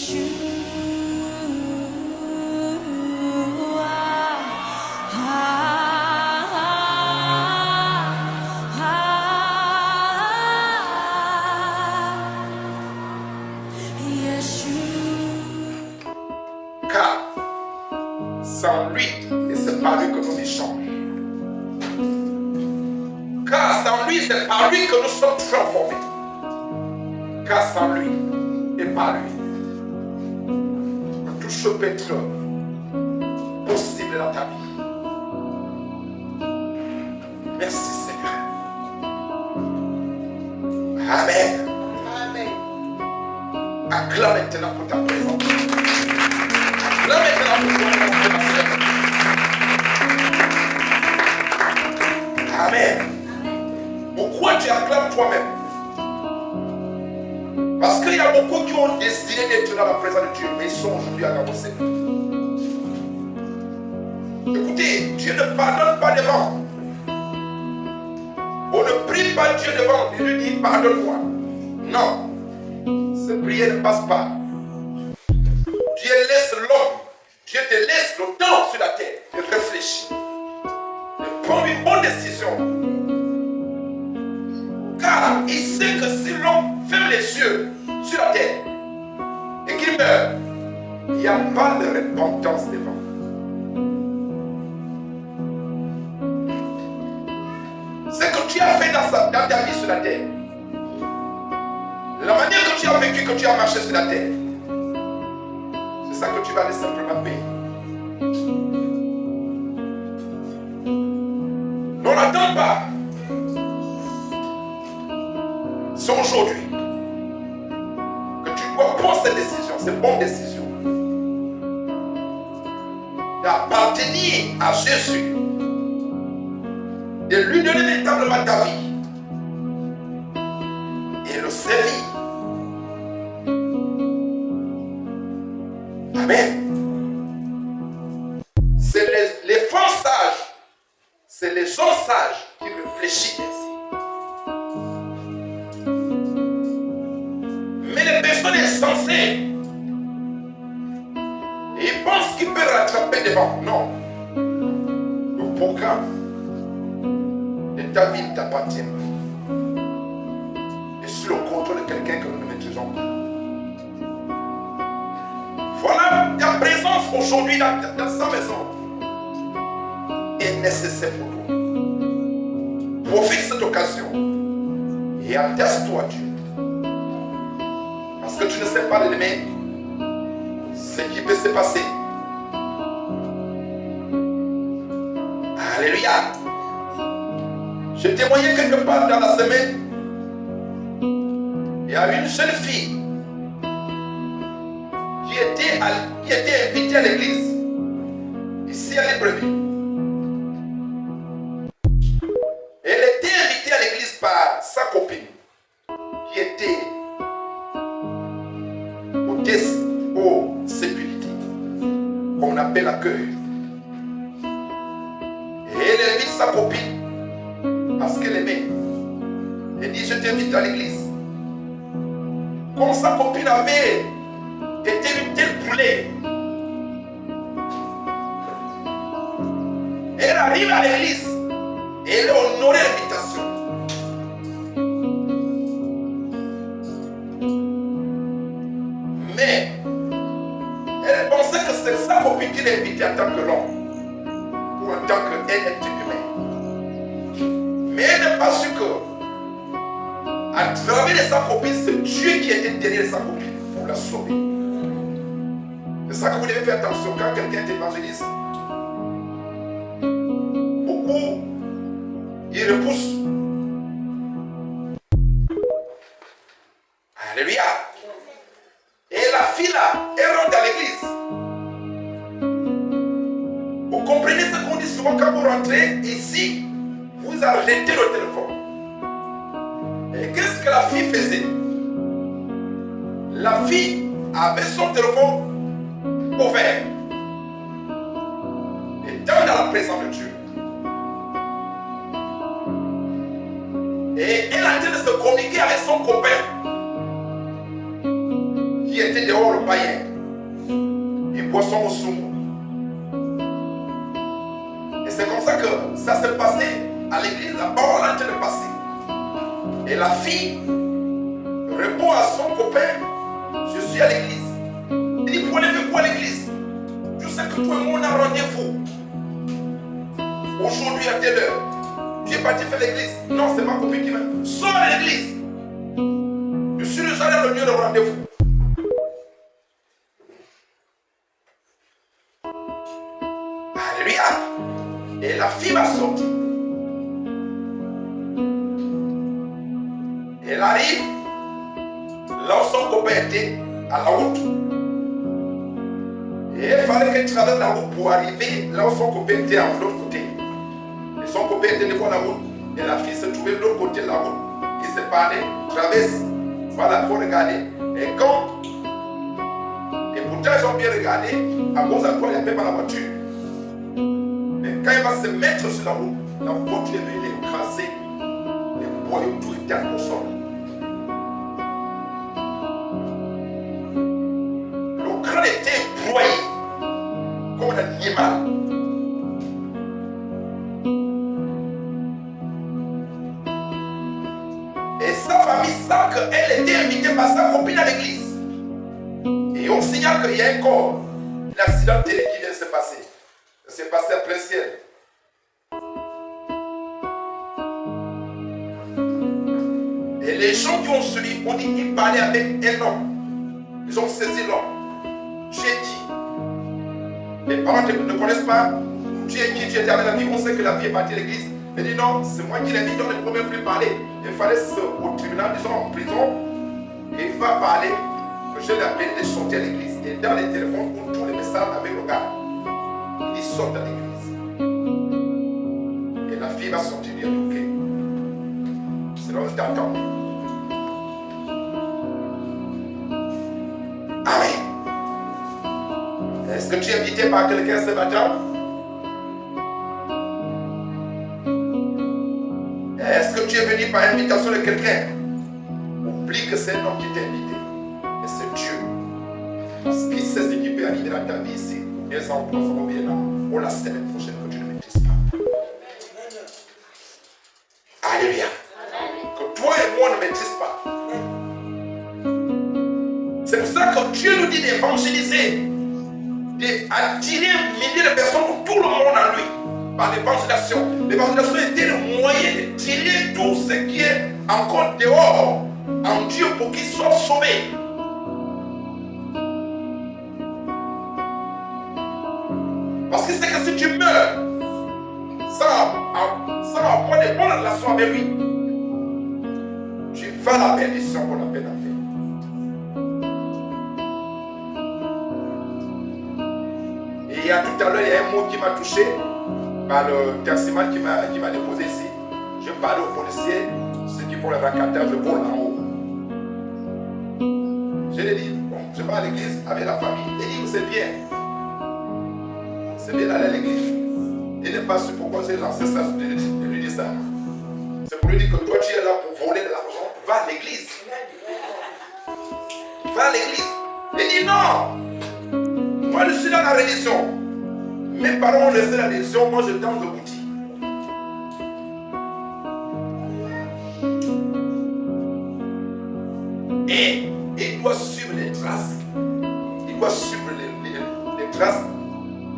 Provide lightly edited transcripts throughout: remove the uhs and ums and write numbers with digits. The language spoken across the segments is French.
Car sans lui, et c'est par lui que nous échangeons. Car sans lui, c'est par lui que nous sommes transformés. Car sans lui et par lui, tout ce peut être possible dans ta vie. Merci Seigneur. Amen. Amen. Acclame maintenant pour ta présence. Acclame maintenant pour ton nom. Amen. Pourquoi tu acclames toi-même? Parce qu'il y a beaucoup qui ont désiré d'être dans la présence de Dieu, mais ils sont aujourd'hui à Gabosé. Écoutez, Dieu ne pardonne pas devant. On ne prie pas Dieu devant, il lui dit pardonne-moi. Non, cette prière ne passe pas. Dieu laisse l'homme, Dieu te laisse le temps sur la terre de réfléchir, de prendre une bonne décision. Car il sait que si l'homme ferme les yeux sur la terre et qu'il meurt, il n'y a pas de repentance devant. Ce que tu as fait dans ta vie sur la terre, la manière que tu as vécu, que tu as marché sur la terre, c'est ça que tu vas aller simplement payer. Non, n'attends pas. C'est aujourd'hui que tu dois prendre cette décision, cette bonne décision, d'appartenir à Jésus, de lui donner véritablement ta vie et le servir. Amen. C'est les femmes sages, c'est les gens sages qui réfléchissent ainsi. Mais les personnes insensées, ils pensent qu'ils peuvent rattraper devant. Non. Le programme de ta vie ne t'appartient pas. Et sous le contrôle de quelqu'un que nous ne maîtrisons pas. Voilà ta présence aujourd'hui dans sa maison est nécessaire pour toi. Profite de cette occasion et atteste-toi Dieu. Parce que tu ne sais pas de demain ce qui peut se passer. Alléluia. J'ai témoigné quelque part dans la semaine. Il y a une jeune fille qui était invitée à l'église, ici à Libreville. Elle était invitée à l'église par sa copine, qui était hôtesse aux sécurité, qu'on appelle l'accueil. Et elle invite sa copine parce qu'elle aimait. Elle dit, je t'invite à l'église. Comme sa copine avait été une telle poulet, elle arrive à l'église et elle honorait l'invitation. Mais elle pensait que c'est sa copine qui l'invitait en tant que l'homme ou en tant qu'un être humain. Mais elle n'est pas sûre que à travers de sa copine, c'est Dieu qui était derrière sa copine pour la sauver. C'est ça que vous devez faire attention quand quelqu'un t'évangélise. Beaucoup, ils repoussent. Alléluia. Et la fille là, elle rentre à l'église. Vous comprenez ce qu'on dit souvent quand vous rentrez ici, vous arrêtez le téléphone. Et qu'est-ce que la fille faisait? La fille avait son téléphone ouvert. Étant dans la présence de Dieu. Et elle a en train de se communiquer avec son copain qui qui était dehors le païen. Une boisson au sumo. Et c'est comme ça que ça s'est passé à l'église. La parole est en train de passer. Et la fille répond à son copain, je suis à l'église. Il dit, pour aller faire quoi à l'église? Je sais que toi et moi on a rendez-vous. Aujourd'hui à telle heure. Tu es parti faire l'église. Non, c'est ma copine qui m'a. Sors de l'église. Je suis déjà dans le lieu de rendez-vous. Alléluia. Et la fille va sortir. Elle arrive là où son copain était, à la route. Et il fallait qu'elle traverse la route pour arriver là où son copain était, de l'autre côté. Et son copain était devant la route. Et la fille se trouvait de l'autre côté de la route. Ils se parlaient, traversent. Voilà, il faut regarder. Et pourtant ils ont bien regardé, à cause de quoi il n'y avait pas la voiture. Mais quand il va se mettre sur la route est venue l'écraser. Les boyaux tout étaient au sol. Le crâne était broyé comme un animal. Et sa famille sent qu'elle était invitée par sa copine à l'église. Et on signale qu'il y a encore un accident terrible qui vient de se passer. Ça s'est passé à plein ciel. Et les gens qui ont suivi, on dit qu'ils parlaient avec un homme. Ils ont saisi l'homme. Tu es qui? Les parents ne connaissent pas. Tu es qui? Tu étais avec la vie. On sait que la vie est partie de l'église. Il dit non, c'est moi qui l'ai dit. Donc, il ne peut même plus parler. Il fallait au tribunal, disons en prison. Et il va parler. Que je l'ai appelé de sortir à l'église. Et dans les téléphones, on tourne les messages avec le gars. Il sort de l'église. Et la fille va sortir et dire ok. C'est là où je t'attends. Amen. Est-ce que tu es invité par quelqu'un ce matin? Est-ce que tu es venu par invitation de quelqu'un? Oublie que c'est un homme qui t'a invité. Et c'est Dieu. Parce qu'il sait ce qui peut arriver dans ta vie ici. Les emplois seront bien là. Pour la semaine prochaine que tu ne maîtrises pas. Alléluia. Que toi et moi ne maîtrisent pas. C'est pour ça que Dieu nous dit d'évangéliser. D'attirer un millier de personnes pour tout le monde en lui. Par l'évangélisation. L'évangélisation était le moyen de tirer tout ce qui est encore dehors en Dieu pour qu'ils soient sauvés. Parce que c'est que si tu meurs sans avoir de bonnes relations avec lui, tu vas à la perdition qu'on a peine à faire. Et il y a tout à l'heure, il y a un mot qui m'a touché par le taximan qui m'a déposé ici. Je parlais aux policiers, ceux qui font le racatage, je vole en haut. Je lui ai dit, bon, je vais à l'église avec la famille. Il dit, c'est bien. C'est bien d'aller à l'église. Il n'est pas sûr pourquoi j'ai lancé ça, je lui dis ça. C'est pour lui dire que toi tu es là pour voler de l'argent. Va à l'église. Va à l'église. Il dit non. Moi je suis dans la religion. Mes parents ont laissé la religion, moi je danse le boutique. Et il doit suivre les traces. Il doit suivre les traces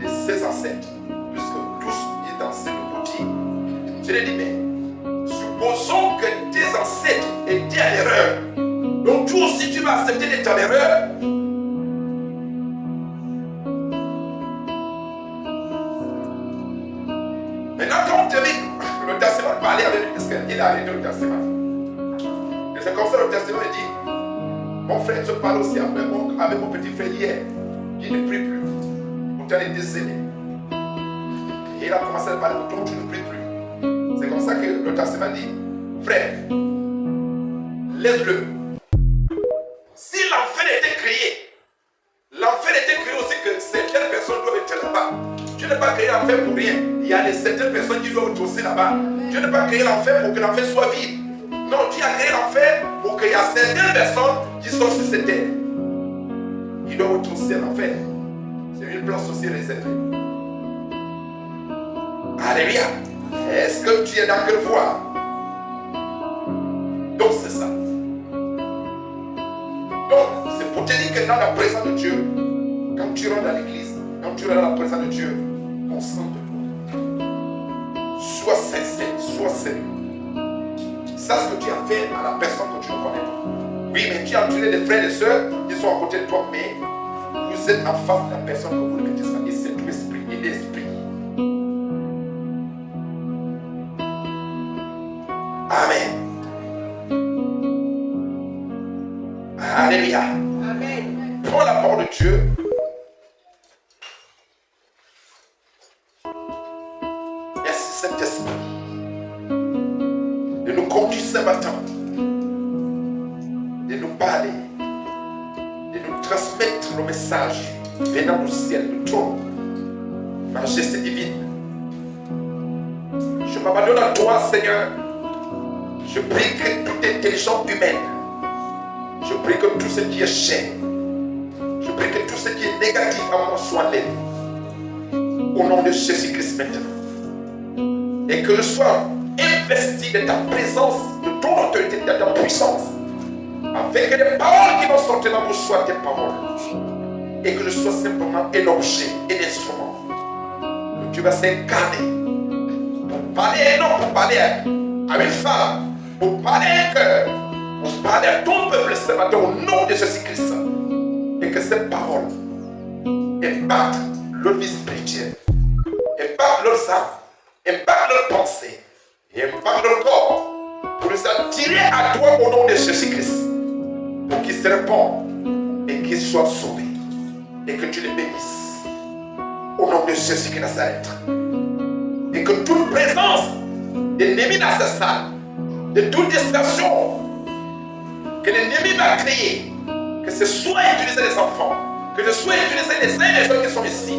de ses ancêtres, puisque tous ils dansaient le bouti. Je lui ai dit, mais supposons que tes ancêtres étaient à l'erreur. Donc toi aussi tu vas accepter d'être à l'erreur. Maintenant quand on termine le testament de parler avec lui, parce qu'il a arrêté le testament. Et c'est comme ça le testament dit, mon frère, je parle aussi avec mon petit frère hier, qui ne prie plus. Il est décédé. Et il a commencé à parler de toi, tu ne pries plus. C'est comme ça que le testament dit, frère, laisse-le. Si l'enfer était créé aussi que certaines personnes doivent être là-bas. Dieu n'a pas créé l'enfer pour rien. Il y a certaines personnes qui doivent être aussi là-bas. Dieu n'a pas créé l'enfer pour que l'enfer soit vide. Non, Dieu a créé l'enfer pour qu'il y a certaines personnes qui sont sur cette terre. il doit être aussi en enfer. C'est une place aussi réservée. Alléluia. Est-ce que tu es dans quelle voie? Donc c'est ça. Donc c'est pour te dire que dans la présence de Dieu, quand tu rentres dans l'église, quand tu rentres dans la présence de Dieu, concentre-toi. Sois sincère, sois sérieux. Ça, ce que tu as fait à la personne que tu ne connais pas. Oui, mais tu as entraîné des frères et des sœurs qui sont à côté de toi, mais vous êtes en face de la personne que vous ne mettez pas. Et c'est tout esprit, et l'esprit. Amen. Alléluia. Amen. Prends la parole de Dieu. Merci Saint-Esprit de nous conduire ce matin, de nous parler, de nous transmettre le message venant du ciel, du trône, majesté divine. Je m'abandonne à toi, Seigneur. Je prie que toute intelligence humaine, je prie que tout ce qui est cher, je prie que tout ce qui est négatif à moi soit enlevé. Au nom de Jésus-Christ maintenant. Et que je sois investi de ta présence, de ton autorité, de ta puissance. Avec les paroles qui vont sortir dans mon soir, tes paroles. Et que je sois simplement un objet, un instrument. Que tu vas s'incarner. Pour parler à un homme, pour parler à une femme, pour parler à un cœur, pour parler à ton peuple ce matin au nom de Jésus-Christ. Et que ces paroles impactent leur vie spirituelle, impactent leurs âmes, impactent leurs pensées, et impactent leur corps, pour les attirer à toi au nom de Jésus-Christ, pour qu'ils se répandent et qu'ils soient sauvés, et que tu les bénisses au nom de Jésus de Nazareth. Et que toute présence d'ennemis dans cette salle, de toute distraction que l'ennemi va créer, que ce soit utiliser les enfants, que ce soit utiliser les uns et les autres qui sont ici,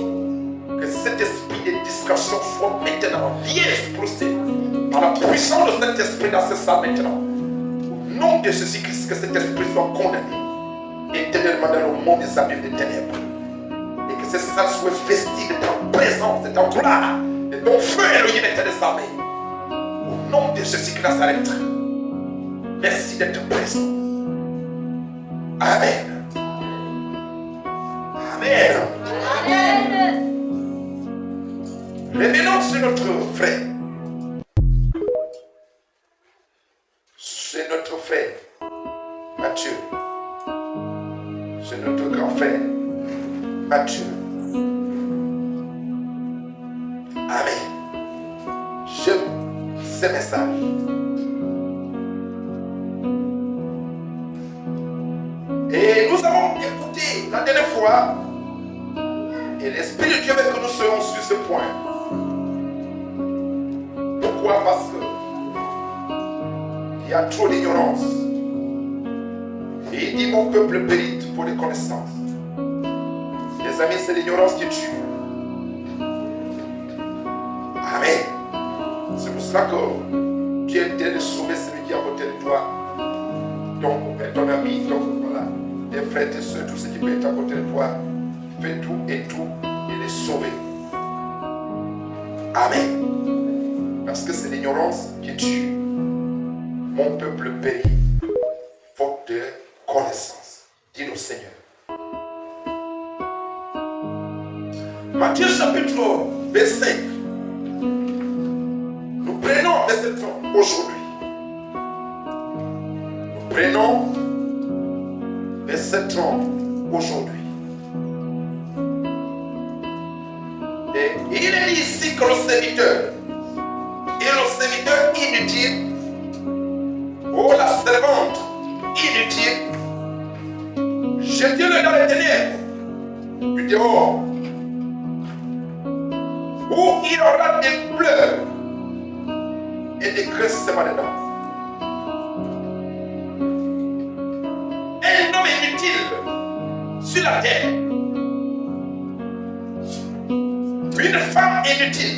que cet esprit de distraction soit maintenant expulsé par la puissance de cet esprit dans cette salle maintenant. Au nom de Jésus-Christ, que cet esprit soit condamné éternellement dans le monde des abîmes des ténèbres. Et que cette salle soit vestie de ta présence, de ta gloire, de ton feu Elohim et des armées. Au nom de Jésus-Christ Nazareth. Merci d'être présent. Amen. Amen. Amen. Revenons sur notre frère. C'est notre frère Matthieu. C'est notre grand frère Matthieu. Amen. J'aime ce message. Et nous avons écouté la dernière fois, et l'Esprit de Dieu veut que nous soyons sur ce point. Pourquoi? Parce que il y a trop d'ignorance. Et il dit mon peuple périt pour les connaissances. Les amis, c'est l'ignorance qui tue. Amen. C'est pour cela que Dieu est en train de sauver celui qui est à côté de toi. Ton ami, voilà, tes frères, tes soeurs, tout ce qui peut être à côté de toi. Fais tout et les sauver. Amen. Parce que c'est l'ignorance qui tue. Mon peuple périt faute de connaissance. Dis le Seigneur. Matthieu chapitre 25. Nous prenons verset 30 aujourd'hui. Nous prenons verset 30 aujourd'hui. Et il est dit ici que le serviteur inutile, oh la servante inutile, jetez-le dans les ténèbres du dehors, où il aura des pleurs et des grincements dedans. Un homme inutile sur la terre, une femme inutile,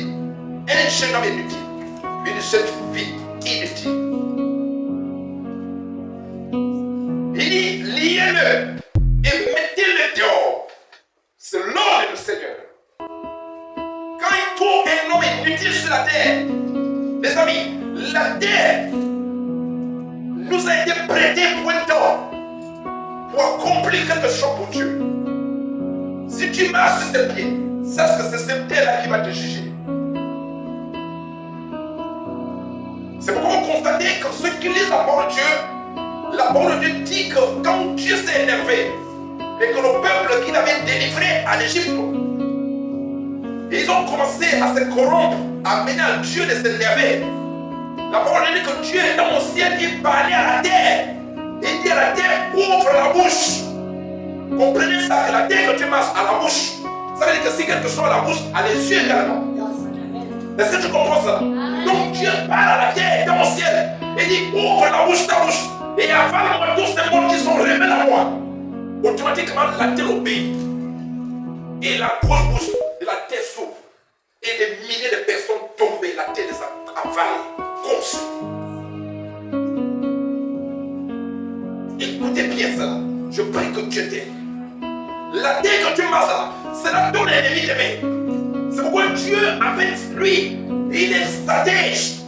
un jeune homme inutile, une jeune fille inutile. Il dit, liez-le et mettez-le dehors. inutile sur la terre. Les amis, la terre nous a été prêtée pour un temps, pour accomplir quelque chose pour Dieu. Si tu marches sur ses pieds, sache que c'est cette terre-là qui va te juger. C'est pourquoi vous constatez que ceux qui lisent la parole de Dieu, la parole de Dieu dit que quand Dieu s'est énervé, et que le peuple qu'il avait délivré à l'Égypte, ils ont commencé à se corrompre, à mener à Dieu de s'énerver. La parole dit que Dieu est dans le ciel, il parlait à la terre. Il dit à la terre, ouvre la bouche. Comprenez ça, que la terre que tu marches à la bouche, ça veut dire que si quelque chose à la bouche, a les yeux également. Est-ce que tu comprends ça? Donc Dieu parle à la terre dans le ciel. Il dit, ouvre la bouche, ta bouche. Et avant moi, tous ces mots qui sont révélés à moi, automatiquement la terre obéit. Et la grosse bouche de la terre s'ouvre. Et des milliers de personnes tombent et la terre les a avalées, conçues. Écoutez bien ça. Je prie que Dieu t'aide. La terre que tu marches là, c'est la ton ennemi aimé. C'est pourquoi Dieu, avec lui, il est stratège.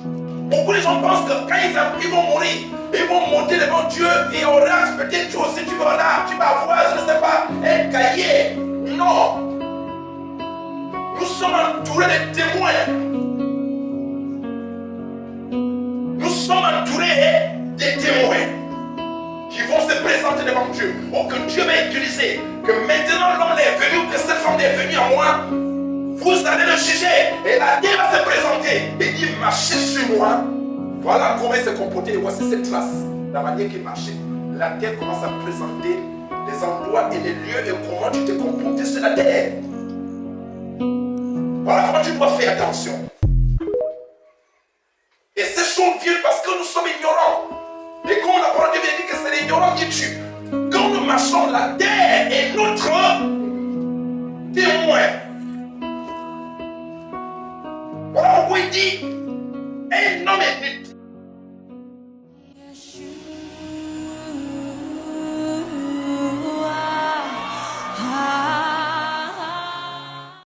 Beaucoup de gens pensent que quand ils vont mourir, ils vont monter devant Dieu et on reste peut-être Dieu aussi, tu vas là, tu vas voir, je ne sais pas, un cahier. Non. Nous sommes entourés de témoins. Nous sommes entourés de témoins qui vont se présenter devant Dieu. Oh, que Dieu va utiliser. Que maintenant l'homme est venu, ou que cette femme est venue à moi. Vous allez le juger. Et la terre va se présenter. Et dit, marchez sur moi. Voilà comment il s'est comporté. Et voici cette trace. La manière qu'il marchait. La terre commence à présenter les endroits et les lieux et comment tu t'es comporté sur la terre. Voilà comment tu dois faire attention. Et ces choses viennent parce que nous sommes ignorants. Et comme la parole de Dieu dit que c'est l'ignorant qui tue. Quand nous marchons, la terre est notre témoin. Voilà pourquoi il dit un homme est